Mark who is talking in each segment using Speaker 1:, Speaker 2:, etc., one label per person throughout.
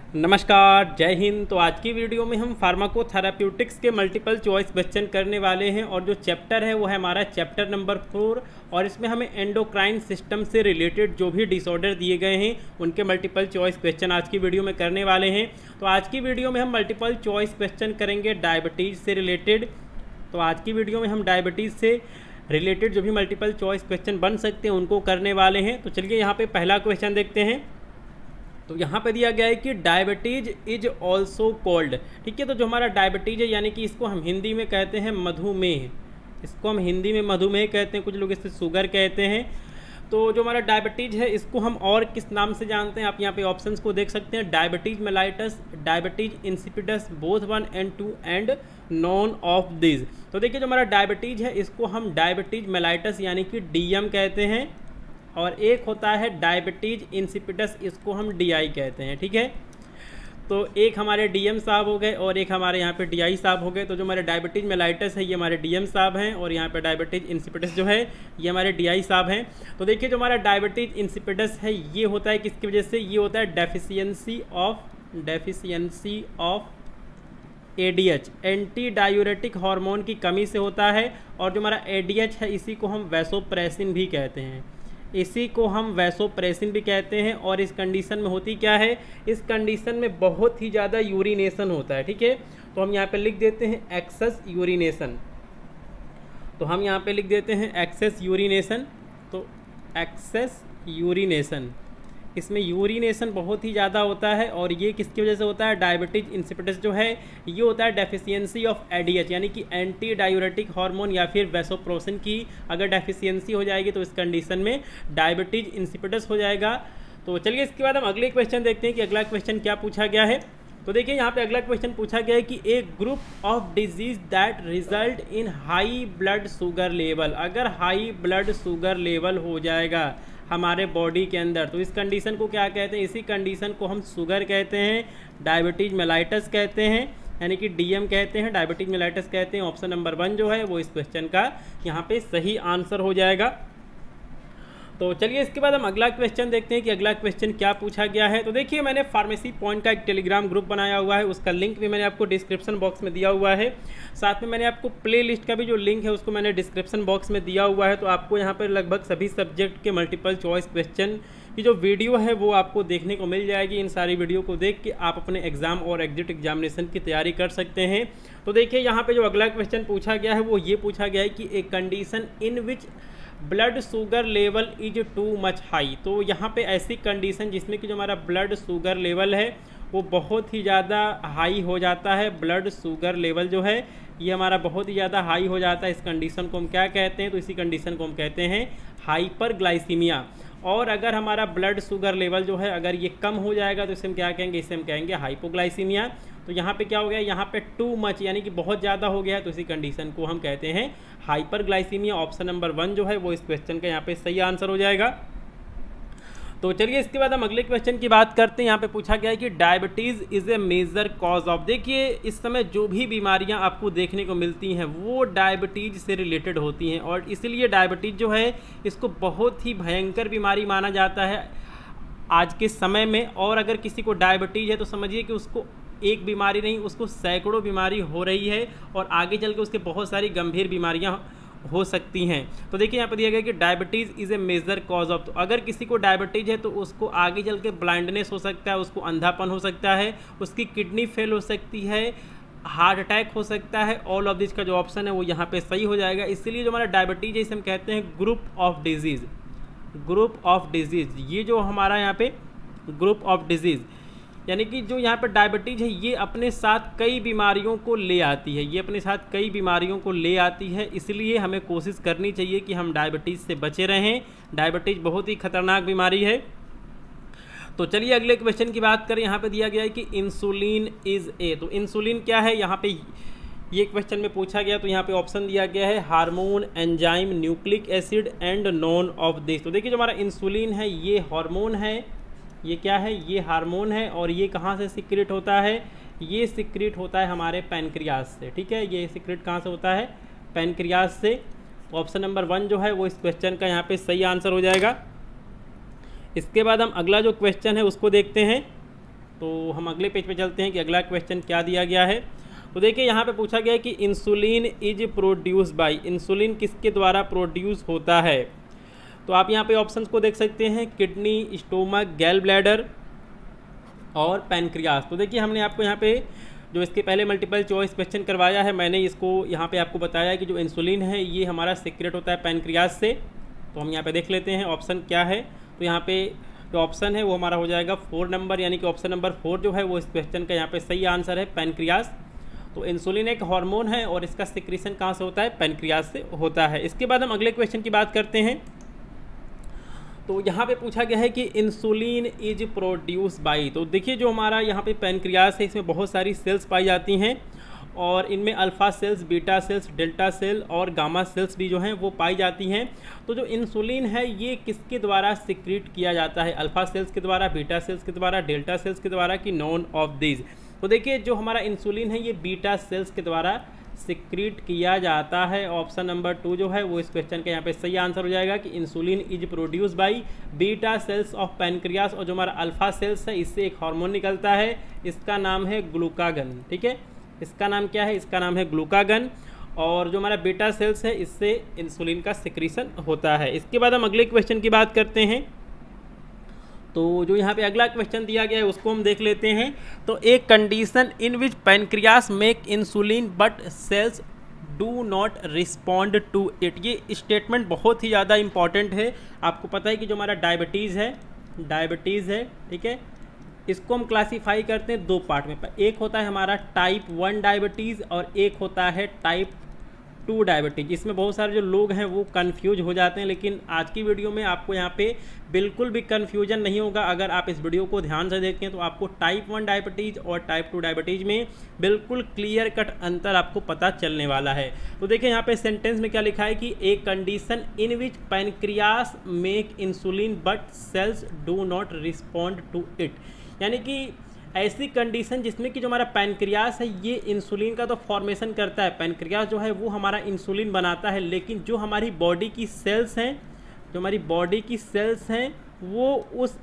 Speaker 1: नमस्कार, जय हिंद। तो आज की वीडियो में हम फार्माकोथेराप्यूटिक्स के मल्टीपल चॉइस क्वेश्चन करने वाले हैं और जो चैप्टर है वो है हमारा चैप्टर नंबर 4 और इसमें हमें एंडोक्राइन सिस्टम से रिलेटेड जो भी डिसऑर्डर दिए गए हैं उनके मल्टीपल चॉइस क्वेश्चन आज की वीडियो में करने वाले हैं। तो आज की वीडियो में हम मल्टीपल चॉइस क्वेश्चन करेंगे डायबिटीज़ से रिलेटेड। तो आज की वीडियो में हम डायबिटीज़ से रिलेटेड जो भी मल्टीपल चॉइस क्वेश्चन बन सकते हैं उनको करने वाले हैं। तो चलिए यहाँ पे पहला क्वेश्चन देखते हैं। तो यहाँ पे दिया गया है कि डायबिटीज इज ऑल्सो कॉल्ड। ठीक है, तो जो हमारा डायबिटीज है यानी कि इसको हम हिंदी में कहते हैं मधुमेह। इसको हम हिंदी में मधुमेह कहते हैं, कुछ लोग इसे शुगर कहते हैं। तो जो हमारा डायबिटीज है इसको हम और किस नाम से जानते हैं, आप यहाँ पे ऑप्शंस को देख सकते हैं। Diabetes mellitus, diabetes insipidus, both 1 and 2 and none of this. तो देखिए जो हमारा डायबिटीज है इसको हम डायबिटीज मेलाइटस यानी कि डीएम कहते हैं और एक होता है डायबिटीज इंसिपिडस, इसको हम डीआई कहते हैं। ठीक है, तो एक हमारे डीएम साहब हो गए और एक हमारे यहाँ पे डीआई साहब हो गए। तो जो हमारे डायबिटीज मेलाइटस है ये हमारे डीएम साहब हैं और यहाँ पे डायबिटीज इंसिपिडस जो है ये हमारे डीआई साहब हैं। तो देखिए जो हमारा डायबिटीज इंसिपिडस है ये होता है किसकी वजह से, ये होता है deficiency of ADH, anti diuretic hormone की कमी से होता है। और जो हमारा एडीएच है इसी को हम वैसोप्रेसिन भी कहते हैं, इसी को हम वैसोप्रेसिन भी कहते हैं। और इस कंडीशन में होती क्या है, इस कंडीशन में बहुत ही ज़्यादा यूरिनेशन होता है। ठीक है, तो हम यहाँ पे लिख देते हैं एक्सेस यूरिनेशन। तो हम यहाँ पे लिख देते हैं एक्सेस यूरिनेशन। तो एक्सेस यूरिनेशन, इसमें यूरिनेशन बहुत ही ज़्यादा होता है और ये किसकी वजह से होता है, डायबिटीज इंसिपिडस जो है ये होता है डेफिशिएंसी ऑफ एडीएच यानी कि एंटी डायूरेटिक हार्मोन या फिर वैसोप्रेसिन की अगर डेफिशिएंसी हो जाएगी तो इस कंडीशन में डायबिटीज इंसिपिडस हो जाएगा। तो चलिए इसके बाद हम अगले क्वेश्चन देखते हैं कि अगला क्वेश्चन क्या पूछा गया है। तो देखिए यहाँ पे अगला क्वेश्चन पूछा गया है कि एक group of disease that result in high blood sugar level, अगर हाई ब्लड शुगर लेवल हो जाएगा हमारे बॉडी के अंदर तो इस कंडीशन को क्या कहते हैं, इसी कंडीशन को हम शुगर कहते हैं, डायबिटीज मेलाइटस कहते हैं यानी कि डीएम कहते हैं, डायबिटीज मेलाइटस कहते हैं। ऑप्शन नंबर 1 जो है वो इस क्वेश्चन का यहाँ पे सही आंसर हो जाएगा। तो चलिए इसके बाद हम अगला क्वेश्चन देखते हैं कि अगला क्वेश्चन क्या पूछा गया है। तो देखिए मैंने फार्मेसी पॉइंट का एक टेलीग्राम ग्रुप बनाया हुआ है, उसका लिंक भी मैंने आपको डिस्क्रिप्शन बॉक्स में दिया हुआ है। साथ में मैंने आपको प्ले लिस्ट का भी जो लिंक है उसको मैंने डिस्क्रिप्शन बॉक्स में दिया हुआ है। तो आपको यहाँ पर लगभग सभी सब्जेक्ट के मल्टीपल चॉइस क्वेश्चन की जो वीडियो है वो आपको देखने को मिल जाएगी। इन सारी वीडियो को देख के आप अपने एग्जाम और एग्जिट एग्जामिनेशन की तैयारी कर सकते हैं। तो देखिए यहाँ पे जो अगला क्वेश्चन पूछा गया है वो ये पूछा गया है कि एक condition in which blood sugar level is too much high. तो यहाँ पे ऐसी कंडीशन जिसमें कि जो हमारा ब्लड शुगर लेवल है वो बहुत ही ज़्यादा हाई हो जाता है। ब्लड शुगर लेवल जो है ये हमारा बहुत ही ज़्यादा हाई हो जाता है, इस कंडीशन को हम क्या कहते हैं, तो इसी कंडीशन को हम कहते हैं हाइपरग्लाइसीमिया। और अगर हमारा ब्लड शुगर लेवल जो है अगर ये कम हो जाएगा तो इसे हम क्या कहेंगे, इसे हम कहेंगे हाइपोग्लाइसीमिया। तो यहाँ पे क्या हो गया, यहाँ पे टू मच यानी कि बहुत ज़्यादा हो गया है तो इसी कंडीशन को हम कहते हैं हाइपरग्लाइसीमिया। ऑप्शन नंबर 1 जो है वो इस क्वेश्चन का यहाँ पे सही आंसर हो जाएगा। तो चलिए इसके बाद हम अगले क्वेश्चन की बात करते हैं। यहाँ पे पूछा गया है कि diabetes is a major cause of. देखिए इस समय जो भी बीमारियाँ आपको देखने को मिलती हैं वो डायबिटीज़ से रिलेटेड होती हैं और इसीलिए डायबिटीज़ जो है इसको बहुत ही भयंकर बीमारी माना जाता है आज के समय में। और अगर किसी को डायबिटीज़ है तो समझिए कि उसको एक बीमारी नहीं, उसको सैकड़ों बीमारी हो रही है और आगे चल के उसके बहुत सारी गंभीर बीमारियाँ हो सकती हैं। तो देखिए यहाँ पर दिया गया कि diabetes is a major cause of. तो अगर किसी को डायबिटीज़ है तो उसको आगे चल के ब्लाइंडनेस हो सकता है, उसको अंधापन हो सकता है, उसकी किडनी फेल हो सकती है, हार्ट अटैक हो सकता है। ऑल ऑफ दिस का जो ऑप्शन है वो यहाँ पे सही हो जाएगा। इसलिए जो हमारा डायबिटीज़ है इसे हम कहते हैं group of disease. Group of disease, ये जो हमारा यहाँ पे ग्रुप ऑफ डिजीज़ यानी कि जो यहाँ पर डायबिटीज़ है ये अपने साथ कई बीमारियों को ले आती है, ये अपने साथ कई बीमारियों को ले आती है। इसलिए हमें कोशिश करनी चाहिए कि हम डायबिटीज़ से बचे रहें। डायबिटीज़ बहुत ही खतरनाक बीमारी है। तो चलिए अगले क्वेश्चन की बात करें। यहाँ पे दिया गया है कि इंसुलिन इज़ ए। तो इंसुलिन क्या है, यहाँ पे ये क्वेश्चन में पूछा गया। तो यहाँ पे ऑप्शन दिया गया है hormone, enzyme, nucleic acid and none of this. तो देखिए जो हमारा इंसुलिन है ये हार्मोन है, ये क्या है, ये हार्मोन है और ये कहाँ से सिक्रेट होता है, ये सिक्रेट होता है हमारे पैनक्रियाज से। ठीक है, ये सिक्रेट कहाँ से होता है, पैनक्रियाज से। ऑप्शन नंबर 1 जो है वो इस क्वेश्चन का यहाँ पे सही आंसर हो जाएगा। इसके बाद हम अगला जो क्वेश्चन है उसको देखते हैं। तो हम अगले पेज पे चलते हैं कि अगला क्वेश्चन क्या दिया गया है। तो देखिए यहाँ पे पूछा गया है कि insulin is produce by, insulin किसके द्वारा प्रोड्यूस होता है। तो आप यहाँ पे ऑप्शंस को देख सकते हैं, किडनी, स्टोमक, गैल ब्लैडर और पैनक्रियास। तो देखिए हमने आपको यहाँ पे जो इसके पहले मल्टीपल चॉइस क्वेश्चन करवाया है, मैंने इसको यहाँ पे आपको बताया है कि जो इंसुलिन है ये हमारा सीक्रेट होता है पैनक्रियास से। तो हम यहाँ पे देख लेते हैं ऑप्शन क्या है। तो यहाँ पे जो ऑप्शन है वो हमारा हो जाएगा 4 नंबर, यानी कि ऑप्शन नंबर 4 जो है वो इस क्वेश्चन का यहाँ पे सही आंसर है, पैनक्रियास। तो इंसुलिन एक हार्मोन है और इसका सिक्रीशन कहाँ से होता है, पैनक्रियास से होता है। इसके बाद हम अगले क्वेश्चन की बात करते हैं। तो यहाँ पे पूछा गया है कि इंसुलिन इज प्रोड्यूस बाय। तो देखिए जो हमारा यहाँ पे पैनक्रियास है इसमें बहुत सारी सेल्स पाई जाती हैं और इनमें alpha cells, beta cells, delta cell और गामा सेल्स भी जो हैं वो पाई जाती हैं। तो जो इंसुलिन है ये किसके द्वारा सिक्रीट किया जाता है, अल्फ़ा सेल्स के द्वारा, बीटा सेल्स के द्वारा, डेल्टा सेल्स के द्वारा, कि नॉन ऑफ दीज। तो देखिए जो हमारा इंसुलिन है ये बीटा सेल्स के द्वारा सिक्रीट किया जाता है। ऑप्शन नंबर 2 जो है वो इस क्वेश्चन का यहाँ पे सही आंसर हो जाएगा कि insulin is produce by beta cells of pancreas. और जो हमारा अल्फा सेल्स है इससे एक हार्मोन निकलता है, इसका नाम है ग्लूकागन। ठीक है, इसका नाम क्या है, इसका नाम है ग्लूकागन। और जो हमारा बीटा सेल्स है इससे इंसुलिन का सिक्रीशन होता है। इसके बाद हम अगले क्वेश्चन की बात करते हैं। तो जो यहाँ पे अगला क्वेश्चन दिया गया है उसको हम देख लेते हैं। तो एक condition in which pancreas make insulin but cells do not respond to it. ये स्टेटमेंट बहुत ही ज़्यादा इंपॉर्टेंट है। आपको पता है कि जो हमारा डायबिटीज़ है, ठीक है, इसको हम क्लासीफाई करते हैं 2 पार्ट में। एक होता है हमारा टाइप 1 डायबिटीज़ और एक होता है टाइप 2 डायबिटीज। इसमें बहुत सारे जो लोग हैं वो कंफ्यूज हो जाते हैं, लेकिन आज की वीडियो में आपको यहाँ पे बिल्कुल भी कंफ्यूजन नहीं होगा। अगर आप इस वीडियो को ध्यान से देखें तो आपको टाइप 1 डायबिटीज और टाइप 2 डायबिटीज में बिल्कुल क्लियर कट अंतर आपको पता चलने वाला है। तो देखिए यहाँ पे सेंटेंस में क्या लिखा है कि a condition in which pancreas make insulin but cells do not respond to it, यानी कि ऐसी कंडीशन जिसमें कि जो हमारा पैनक्रियास है ये इंसुलिन का तो फॉर्मेशन करता है, पैनक्रियास जो है वो हमारा इंसुलिन बनाता है, लेकिन जो हमारी बॉडी की सेल्स हैं, वो उस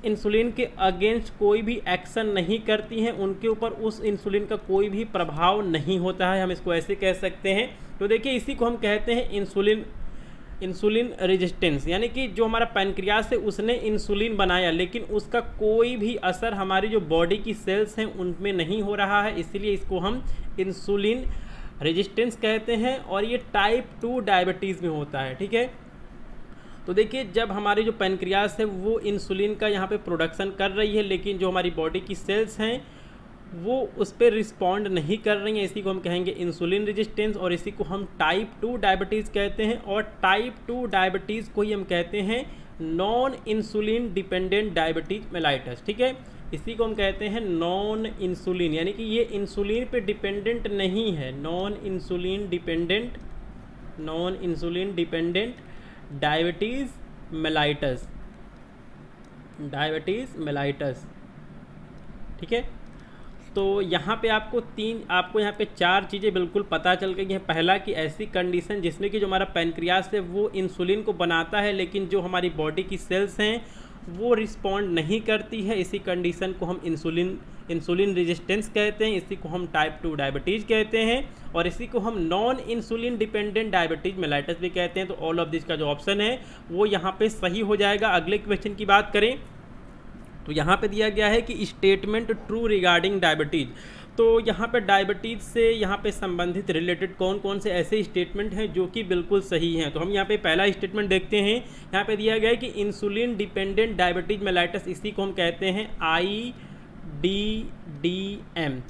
Speaker 1: इंसुलिन के अगेंस्ट कोई भी एक्शन नहीं करती हैं, उनके ऊपर उस इंसुलिन का कोई भी प्रभाव नहीं होता है, हम इसको ऐसे कह सकते हैं। तो देखिए इसी को हम कहते हैं इंसुलिन रेजिस्टेंस, यानी कि जो हमारा पैनक्रियास है उसने इंसुलिन बनाया लेकिन उसका कोई भी असर हमारी जो बॉडी की सेल्स हैं उनमें नहीं हो रहा है, इसीलिए इसको हम इंसुलिन रेजिस्टेंस कहते हैं। और ये टाइप 2 डायबिटीज़ में होता है। ठीक है, तो देखिए जब हमारी जो पैनक्रियास है वो इंसुलिन का यहाँ पे प्रोडक्शन कर रही है, लेकिन जो हमारी बॉडी की सेल्स हैं वो उस पर रिस्पॉन्ड नहीं कर रही हैं, इसी को हम कहेंगे इंसुलिन रेजिस्टेंस और इसी को हम टाइप 2 डायबिटीज़ कहते हैं। और टाइप 2 डायबिटीज़ को ही हम कहते हैं non insulin dependent diabetes mellitus. ठीक है, इसी को हम कहते हैं नॉन इंसुलिन, यानी कि ये इंसुलिन पे डिपेंडेंट नहीं है, non insulin dependent diabetes mellitus. ठीक है, तो यहाँ पे आपको यहाँ पे 4 चीज़ें बिल्कुल पता चल गई हैं। पहला कि ऐसी कंडीशन जिसमें कि जो हमारा पैनक्रियास है वो इंसुलिन को बनाता है लेकिन जो हमारी बॉडी की सेल्स हैं वो रिस्पॉन्ड नहीं करती है, इसी कंडीशन को हम इंसुलिन रेजिस्टेंस कहते हैं, इसी को हम टाइप 2 डायबिटीज़ कहते हैं और इसी को हम non insulin dependent diabetes mellitus भी कहते हैं। तो ऑल ऑफ दिस का जो ऑप्शन है वो यहाँ पे सही हो जाएगा। अगले क्वेश्चन की बात करें तो यहाँ पे दिया गया है कि स्टेटमेंट ट्रू रिगार्डिंग डायबिटीज़। तो यहाँ पे डायबिटीज़ से यहाँ पे संबंधित रिलेटेड कौन कौन से ऐसे स्टेटमेंट हैं जो कि बिल्कुल सही हैं। तो हम यहाँ पे पहला स्टेटमेंट देखते हैं। यहाँ पे दिया गया है कि इंसुलिन डिपेंडेंट डायबिटीज मेलाइटस, इसी को हम कहते हैं IDDM।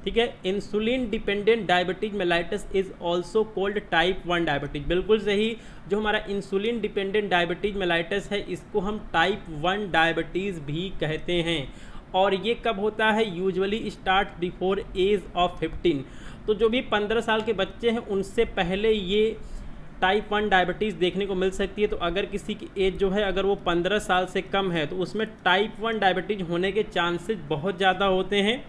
Speaker 1: ठीक है, insulin dependent diabetes mellitus is also cold type 1 diabetes. बिल्कुल सही, जो हमारा इंसुलिन डिपेंडेंट डायबिटीज मेलाइटस है इसको हम टाइप 1 डायबिटीज़ भी कहते हैं। और ये कब होता है, usually start before age of 15। तो जो भी 15 साल के बच्चे हैं उनसे पहले ये टाइप 1 डायबिटीज़ देखने को मिल सकती है। तो अगर किसी की एज जो है अगर वो 15 साल से कम है तो उसमें टाइप 1 डायबिटीज़ होने के चांसेस बहुत ज़्यादा होते हैं।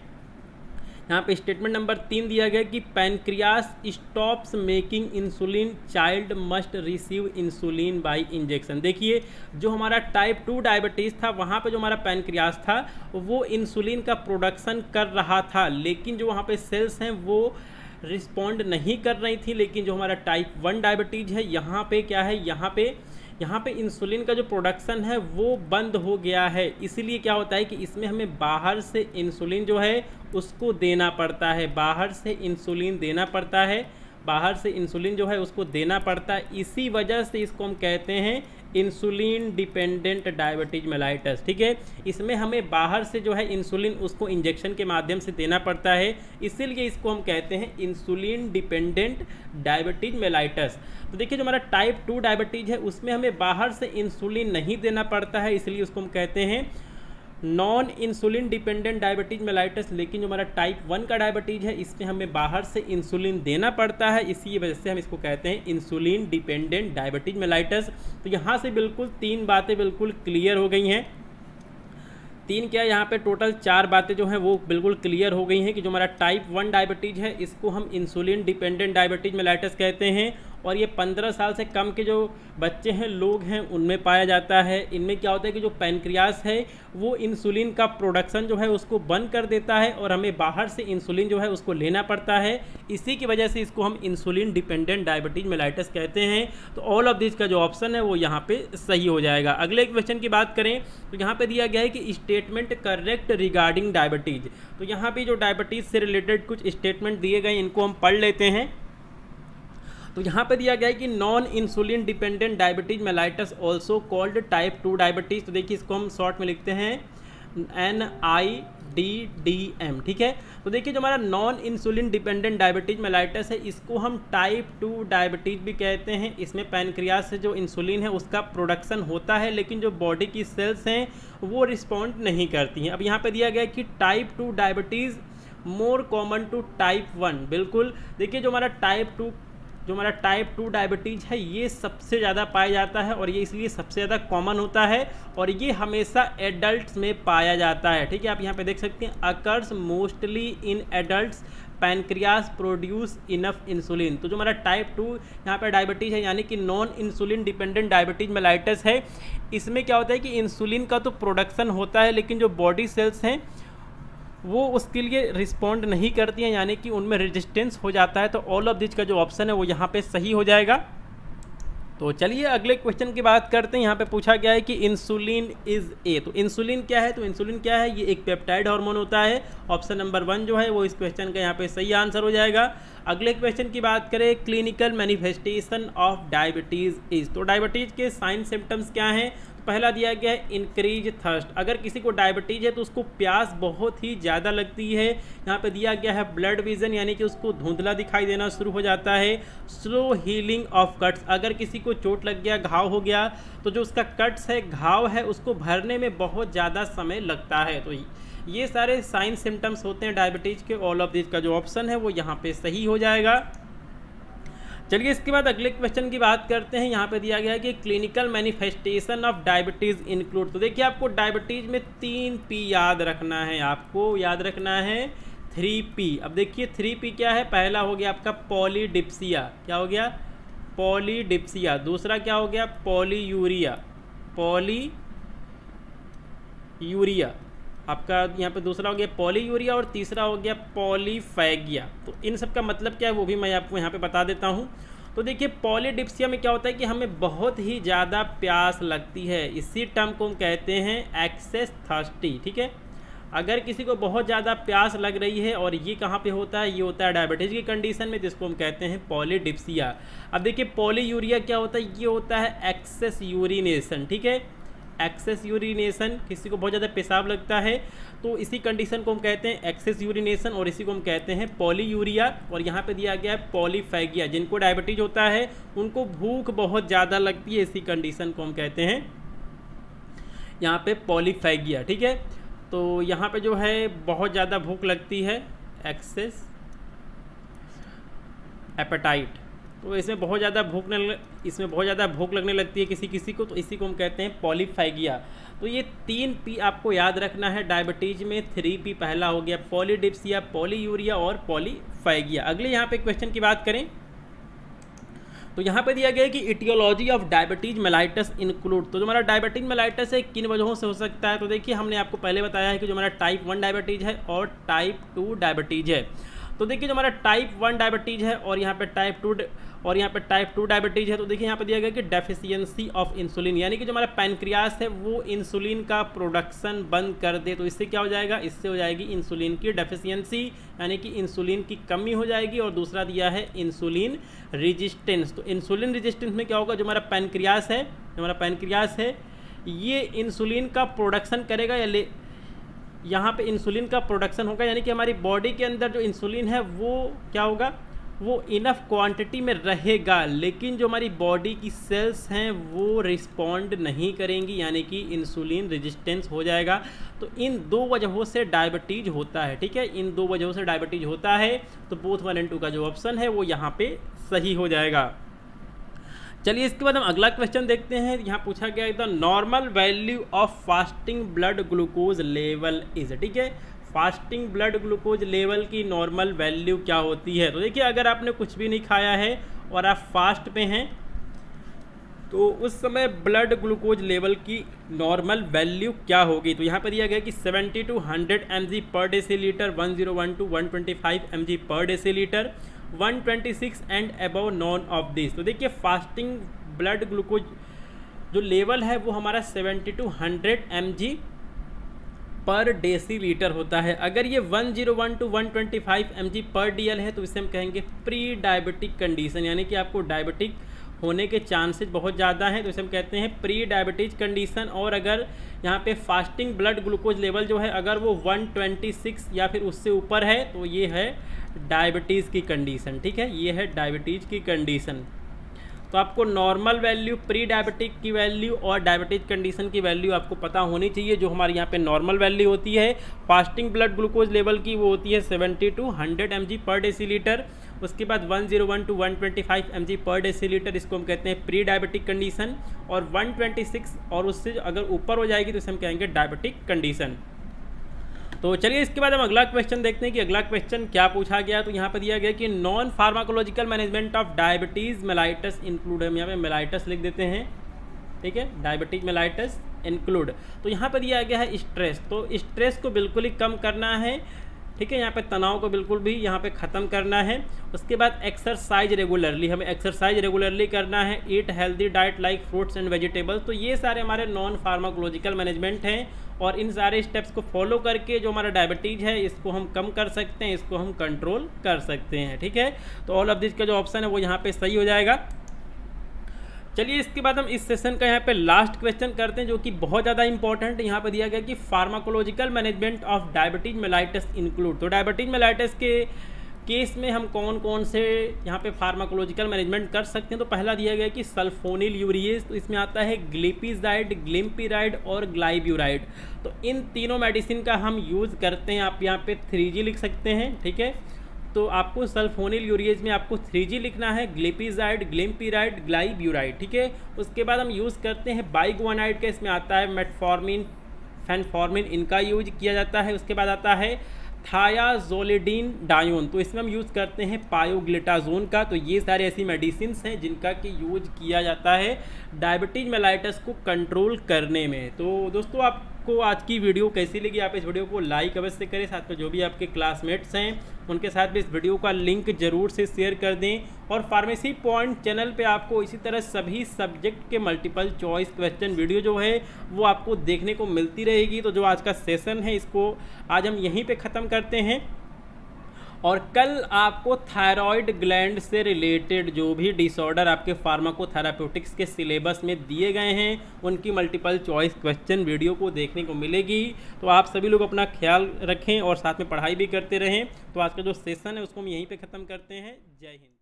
Speaker 1: यहाँ पे स्टेटमेंट नंबर 3 दिया गया कि pancreas stops making insulin, child must receive insulin bye injection. देखिए जो हमारा टाइप 2 डायबिटीज़ था वहाँ पे जो हमारा पैनक्रियास था वो इंसुलिन का प्रोडक्शन कर रहा था, लेकिन जो वहाँ पे सेल्स हैं वो रिस्पॉन्ड नहीं कर रही थी। लेकिन जो हमारा टाइप 1 डायबिटीज़ है यहाँ पे क्या है, यहाँ पे इंसुलिन का जो प्रोडक्शन है वो बंद हो गया है। इसीलिए क्या होता है कि इसमें हमें बाहर से इंसुलिन जो है उसको देना पड़ता है, बाहर से इंसुलिन देना पड़ता है, बाहर से इंसुलिन जो है उसको देना पड़ता है। इसी वजह से इसको हम कहते हैं इंसुलिन डिपेंडेंट डायबिटीज मेलाइटस। ठीक है, इसमें हमें बाहर से जो है इंसुलिन उसको इंजेक्शन के माध्यम से देना पड़ता है, इसीलिए इसको हम कहते हैं इंसुलिन डिपेंडेंट डायबिटीज मेलाइटस। तो देखिए जो हमारा टाइप 2 डायबिटीज है उसमें हमें बाहर से इंसुलिन नहीं देना पड़ता है, इसलिए उसको हम कहते हैं non insulin dependent diabetes mellitus. लेकिन जो हमारा टाइप 1 का डायबिटीज है इसमें हमें बाहर से इंसुलिन देना पड़ता है, इसी वजह से हम इसको कहते हैं इंसुलिन डिपेंडेंट डायबिटीज मेलाइटस। तो यहाँ से बिल्कुल 3 बातें बिल्कुल क्लियर हो गई हैं। 3 क्या, यहाँ पे टोटल 4 बातें जो हैं वो बिल्कुल क्लियर हो गई हैं कि जो हमारा टाइप 1 डायबिटीज है इसको हम इंसुलिन डिपेंडेंट डायबिटीज मेलाइटस कहते हैं, और ये 15 साल से कम के जो बच्चे हैं, लोग हैं, उनमें पाया जाता है। इनमें क्या होता है कि जो पैनक्रियास है वो इंसुलिन का प्रोडक्शन जो है उसको बंद कर देता है और हमें बाहर से इंसुलिन जो है उसको लेना पड़ता है, इसी की वजह से इसको हम इंसुलिन डिपेंडेंट डायबिटीज मेलाइटस कहते हैं। तो ऑल ऑफ दिस का जो ऑप्शन है वो यहाँ पे सही हो जाएगा। अगले क्वेश्चन की बात करें तो यहाँ पे दिया गया है कि स्टेटमेंट करेक्ट रिगार्डिंग डायबिटीज। तो यहाँ पे जो डायबिटीज से रिलेटेड कुछ स्टेटमेंट दिए गए इनको हम पढ़ लेते हैं। तो यहाँ पे दिया गया है कि non insulin dependent diabetes mellitus also called type 2 diabetes. तो देखिए इसको हम शॉर्ट में लिखते हैं NIDDM। ठीक है, तो देखिए जो हमारा non insulin dependent diabetes mellitus है इसको हम टाइप 2 डायबिटीज भी कहते हैं। इसमें पैनक्रियास से जो इंसुलिन है उसका प्रोडक्शन होता है, लेकिन जो बॉडी की सेल्स हैं वो रिस्पॉन्ड नहीं करती हैं। अब यहाँ पे दिया गया है कि type 2 diabetes more common to type 1। बिल्कुल, देखिए जो हमारा टाइप 2 डायबिटीज़ है ये सबसे ज़्यादा पाया जाता है और ये इसलिए सबसे ज़्यादा कॉमन होता है और ये हमेशा एडल्ट्स में पाया जाता है। ठीक है, आप यहाँ पे देख सकते हैं occurs mostly in adults, pancreas produce enough insulin. तो जो हमारा टाइप 2 यहाँ पे डायबिटीज़ है यानी कि non insulin dependent diabetes mellitus है, इसमें क्या होता है कि इंसुलिन का तो प्रोडक्शन होता है लेकिन जो बॉडी सेल्स हैं वो उसके लिए रिस्पॉन्ड नहीं करती हैं, यानी कि उनमें रेजिस्टेंस हो जाता है। तो ऑल ऑफ दिस का जो ऑप्शन है वो यहाँ पे सही हो जाएगा। तो चलिए अगले क्वेश्चन की बात करते हैं। यहाँ पे पूछा गया है कि इंसुलिन इज ए। तो इंसुलिन क्या है, तो इंसुलिन क्या है, ये एक पेप्टाइड हार्मोन होता है। ऑप्शन नंबर 1 जो है वो इस क्वेश्चन का यहाँ पे सही आंसर हो जाएगा। अगले क्वेश्चन की बात करें, clinical manifestation of diabetes is. तो डायबिटीज़ के साइन सिम्टम्स क्या हैं। पहला दिया गया है इंक्रीज थर्स्ट। अगर किसी को डायबिटीज़ है तो उसको प्यास बहुत ही ज़्यादा लगती है। यहाँ पे दिया गया है ब्लड विजन, यानी कि उसको धुंधला दिखाई देना शुरू हो जाता है। Slow healing of cuts. अगर किसी को चोट लग गया, घाव हो गया, तो जो उसका कट्स है, घाव है, उसको भरने में बहुत ज़्यादा समय लगता है। तो ये सारे साइन सिम्टम्स होते हैं डायबिटीज़ के। ऑल ऑफ दिस का जो ऑप्शन है वो यहाँ पे सही हो जाएगा। चलिए इसके बाद अगले क्वेश्चन की बात करते हैं। यहाँ पे दिया गया है कि clinical manifestation of diabetes include. तो देखिए आपको डायबिटीज़ में 3 P याद रखना है, आपको याद रखना है 3P। अब देखिए 3P क्या है। पहला हो गया आपका पॉलीडिप्सिया। क्या हो गया, पॉलीडिप्सिया। दूसरा क्या हो गया, पॉलीयूरिया। आपका यहाँ पे दूसरा हो गया पॉलीयूरिया और तीसरा हो गया पॉलीफैगिया। तो इन सब का मतलब क्या है वो भी मैं आपको यहाँ पे बता देता हूँ। तो देखिए पॉलीडिप्सिया में क्या होता है कि हमें बहुत ही ज़्यादा प्यास लगती है, इसी टर्म को हम कहते हैं एक्सेस थर्स्टी। ठीक है, अगर किसी को बहुत ज़्यादा प्यास लग रही है और ये कहाँ पे होता है, ये होता है डायबिटीज़ की कंडीशन में, जिसको हम कहते हैं पॉलीडिप्सिया। अब देखिए पॉलीयूरिया क्या होता है, ये होता है एक्सेस यूरिनेशन। ठीक है, एक्सेस यूरिनेशन, किसी को बहुत ज़्यादा पेशाब लगता है तो इसी कंडीशन को हम कहते हैं एक्सेस यूरिनेशन और इसी को हम कहते हैं पॉलीयूरिया। और यहाँ पे दिया गया है पॉलीफैगिया। जिनको डायबिटीज होता है उनको भूख बहुत ज़्यादा लगती है, इसी कंडीशन को हम कहते हैं यहाँ पे पॉलीफैगिया। ठीक है, तो यहाँ पे जो है बहुत ज़्यादा भूख लगती है, एक्सेस एपेटाइट। तो इसमें बहुत ज़्यादा भूख लगने लगती है किसी को, तो इसी को हम कहते हैं पॉलीफैगिया। तो ये 3 P आपको याद रखना है डायबिटीज में। 3P पहला हो गया पॉलीडिप्सिया, पॉलीयूरिया और पॉलीफैगिया। अगले यहाँ पे क्वेश्चन की बात करें तो यहाँ पे दिया गया है कि aetiology of diabetes mellitus include. तो जो हमारा डायबिटीज मेलाइटस है किन वजहों से हो सकता है। तो देखिए हमने आपको पहले बताया है कि जो हमारा टाइप 1 डायबिटीज है और टाइप 2 डायबिटीज है। तो देखिए जो हमारा टाइप 1 डायबिटीज है और यहाँ पे टाइप 2 डायबिटीज है। तो देखिए यहाँ पे दिया गया कि डेफिशिएंसी ऑफ इंसुलिन, यानी कि जो हमारा पैनक्रियास है वो इंसुलिन का प्रोडक्शन बंद कर दे। तो इससे क्या हो जाएगा, इससे हो जाएगी इंसुलिन की डेफिशिएंसी, यानी कि इंसुलिन की कमी हो जाएगी। और दूसरा दिया है इंसुलिन रेजिस्टेंस। तो इंसुलिन रेजिस्टेंस में क्या होगा, जो हमारा पैनक्रियास है ये इंसुलिन का प्रोडक्शन करेगा या यहाँ पे इंसुलिन का प्रोडक्शन होगा, यानी कि हमारी बॉडी के अंदर जो इंसुलिन है वो क्या होगा, वो इनफ क्वांटिटी में रहेगा, लेकिन जो हमारी बॉडी की सेल्स हैं वो रिस्पॉन्ड नहीं करेंगी, यानी कि इंसुलिन रेजिस्टेंस हो जाएगा। तो इन 2 वजहों से डायबिटीज होता है। ठीक है, इन 2 वजहों से डायबिटीज होता है। तो बोथ 1 और 2 का जो ऑप्शन है वो यहाँ पे सही हो जाएगा। चलिए इसके बाद हम अगला क्वेश्चन देखते हैं। यहाँ पूछा गया the normal value of fasting blood glucose level is. ठीक है, फास्टिंग ब्लड ग्लूकोज लेवल की नॉर्मल वैल्यू क्या होती है। तो देखिए अगर आपने कुछ भी नहीं खाया है और आप फास्ट पे हैं तो उस समय ब्लड ग्लूकोज लेवल की नॉर्मल वैल्यू क्या होगी। तो यहाँ पर दिया गया कि 70 to 100 mg पर डेसीलीटर, 101 to 125 mg पर decilitre, 126 and above none of this. तो देखिए फास्टिंग ब्लड ग्लूकोज जो लेवल है वो हमारा 70 to 100 mg पर डेसीलीटर होता है। अगर ये 101 to 125 mg पर DL है तो इसे हम कहेंगे प्री डायबिटिक कंडीशन, यानी कि आपको डायबिटिक होने के चांसेस बहुत ज़्यादा हैं, तो इसे हम कहते हैं प्री डायबिटीज कंडीशन। और अगर यहाँ पे फास्टिंग ब्लड ग्लूकोज लेवल जो है अगर वो 126 या फिर उससे ऊपर है तो ये है डायबिटीज़ की कंडीशन। ठीक है, ये है डायबिटीज़ की कंडीशन। तो आपको नॉर्मल वैल्यू, प्री डायबिटिक की वैल्यू और डायबिटीज कंडीशन की वैल्यू आपको पता होनी चाहिए। जो हमारे यहाँ पे नॉर्मल वैल्यू होती है फास्टिंग ब्लड ग्लूकोज लेवल की वो होती है 70 to 100 mg पर डेसीलीटर। उसके बाद 101 to 125 mg पर डेसीलीटर, इसको हम कहते हैं प्री डायबिटिक कंडीशन। और 126 और उससे अगर ऊपर हो जाएगी तो इसे हम कहेंगे डायबिटिक कंडीशन। तो चलिए इसके बाद हम अगला क्वेश्चन देखते हैं कि अगला क्वेश्चन क्या पूछा गया। तो यहाँ पर दिया गया कि non pharmacological management of diabetes mellitus include. हम यहाँ पे मेलाइटस लिख देते हैं। ठीक है, डायबिटीज मेलाइटस इंक्लूड। तो यहाँ पर दिया गया है स्ट्रेस। तो स्ट्रेस को बिल्कुल ही कम करना है। ठीक है, यहाँ पे तनाव को बिल्कुल भी यहाँ पे ख़त्म करना है। उसके बाद एक्सरसाइज रेगुलरली, हमें एक्सरसाइज रेगुलरली करना है। Eat healthy diet like fruits and vegetables. तो ये सारे हमारे नॉन फार्माकोलॉजिकल मैनेजमेंट हैं और इन सारे स्टेप्स को फॉलो करके जो हमारा डायबिटीज है इसको हम कम कर सकते हैं, इसको हम कंट्रोल कर सकते हैं। ठीक है, तो ऑल ऑफ दिस का जो ऑप्शन है वो यहाँ पे सही हो जाएगा। चलिए इसके बाद हम इस सेशन का यहाँ पे लास्ट क्वेश्चन करते हैं जो कि बहुत ज़्यादा इंपॉर्टेंट है। यहाँ पे दिया गया कि pharmacological management of diabetes mellitus include. तो डायबिटीज मेलाइटस के केस में हम कौन कौन से यहाँ पे फार्माकोलॉजिकल मैनेजमेंट कर सकते हैं। तो पहला दिया गया कि सल्फोनिल यूरिएज। तो इसमें आता है ग्लिपिजाइड, ग्लिम्पिराइड और ग्लाइब्यूराइड। तो इन तीनों मेडिसिन का हम यूज़ करते हैं। आप यहाँ पे 3G लिख सकते हैं। ठीक है, तो आपको सल्फोनिल यूरिएज में आपको 3G लिखना है, ग्लिपिजाइड, ग्लिम्पिराइड, ग्लाइब्यूराइड। ठीक है, उसके बाद हम यूज़ करते हैं बाइगुआनाइड का। इसमें आता है मेटफॉर्मिन, फेनफॉर्मिन, इनका यूज किया जाता है। उसके बाद आता है थायाजोलिडीन डायोन। तो इसमें हम यूज़ करते हैं पायोग्लिटाजोन का। तो ये सारे ऐसी मेडिसिन हैं जिनका कि यूज किया जाता है डायबिटीज मेलाइटस को कंट्रोल करने में। तो दोस्तों आपको आज की वीडियो कैसी लगी, आप इस वीडियो को लाइक अवश्य करें। साथ में जो भी आपके क्लासमेट्स हैं उनके साथ भी इस वीडियो का लिंक ज़रूर से शेयर कर दें। और फार्मेसी पॉइंट चैनल पे आपको इसी तरह सभी सब्जेक्ट के मल्टीपल चॉइस क्वेश्चन वीडियो जो है वो आपको देखने को मिलती रहेगी। तो जो आज का सेशन है इसको आज हम यहीं पे ख़त्म करते हैं और कल आपको थायराइड ग्लैंड से रिलेटेड जो भी डिसऑर्डर आपके फार्माकोथेराप्यूटिक्स के सिलेबस में दिए गए हैं उनकी मल्टीपल चॉइस क्वेश्चन वीडियो को देखने को मिलेगी। तो आप सभी लोग अपना ख्याल रखें और साथ में पढ़ाई भी करते रहें। तो आज का जो सेशन है उसको हम यहीं पे ख़त्म करते हैं। जय हिंद।